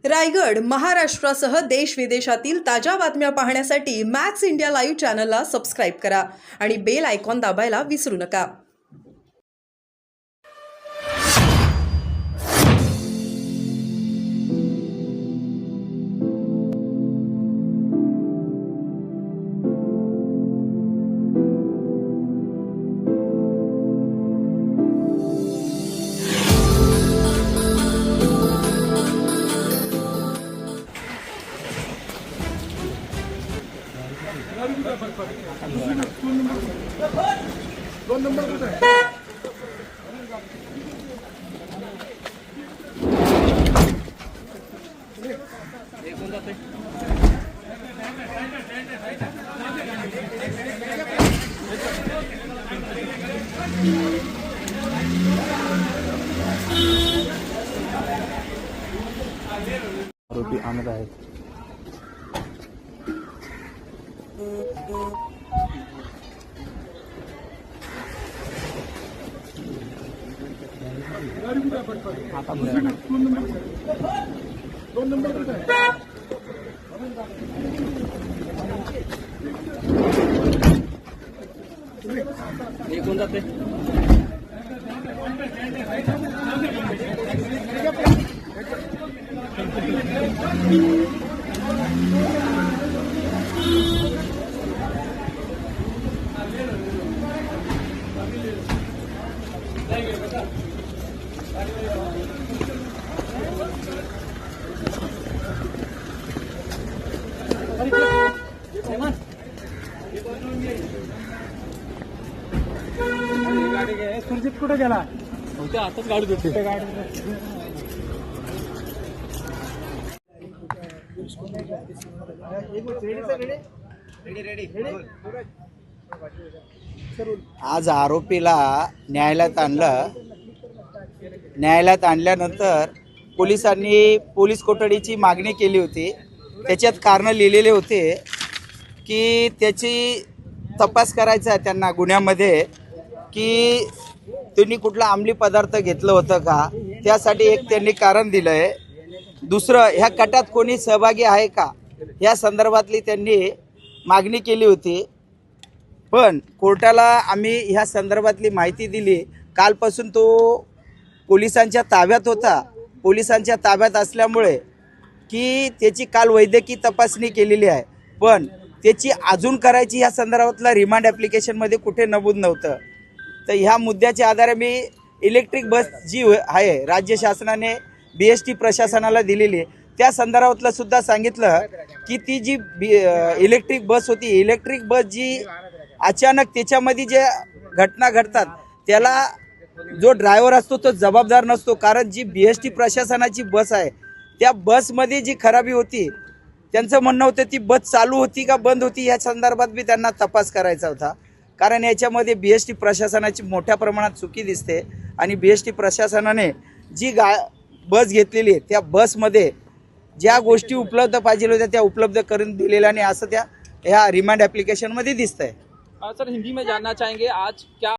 रायगड महाराष्ट्रासह देश विदेशातील ताज्या बातम्या पाहण्यासाठी मॅक्स इंडिया लाईव्ह चॅनलला सबस्क्राईब करा आणि बेल आयकॉन दाबायला विसरू नका। दोन नंबर कुठे आहे? आरोपी आणत आहेत। आता दोन नंबर कुठे आहे? कोण जाते? सुरजित कुठे गेला? ते आताच गाडी देते। आज आरोपीला न्यायालयात आणलं। न्यायालयात आणल्यानंतर पोलिसांनी पोलीस कोठडीची मागणी केली होती। त्याच्यात कारणं लिहिलेले होते की त्याची तपास करायचा आहे त्यांना गुन्ह्यामध्ये की त्यांनी कुठला अंमली पदार्थ घेतलं होतं का, त्यासाठी एक त्यांनी कारण दिलं आहे। दुसरं, ह्या कटात कोणी सहभागी आहे का या संदर्भातली त्यांनी मागणी केली होती। पण कोर्टाला आम्ही ह्या संदर्भातली माहिती दिली। कालपासून तो पोलिसांच्या ताब्यात होता। पोलिसांच्या ताब्यात असल्यामुळे की त्याची काल वैद्यकीय तपासणी केलेली आहे, पण त्याची अजून करायची ह्या संदर्भातला रिमांड ॲप्लिकेशनमध्ये कुठे नमूद नव्हतं। तर ह्या मुद्द्याच्या आधारे मी इलेक्ट्रिक बस जी आहे राज्य शासनाने BST प्रशासनाला दिलेली, त्या संदर्भातलं सुद्धा सांगितलं की ती जी इलेक्ट्रिक बस होती, इलेक्ट्रिक बस जी अचानक त्याच्यामध्ये जे घटना घडतात त्याला जो ड्रायव्हर असतो तो जबाबदार नसतो। कारण जी BST प्रशासनाची बस आहे त्या बसमध्ये जी खराबी होती, त्यांचं म्हणणं होतं ती बस चालू होती का बंद होती या संदर्भात बी त्यांना तपास करायचा होता। कारण याच्यामध्ये BST प्रशासनाची मोठ्या प्रमाणात चुकी दिसते आणि BST प्रशासनाने जी बस घेतलेली आहे त्या बसमध्ये ज्या गोष्टी उपलब्ध पाहिजे होत्या त्या उपलब्ध करून दिलेल्या नाही, असं ह्या रिमांड ॲप्लिकेशनमध्ये दिसतंय। सर, हिंदी में जानना चाहेंगे आज क्या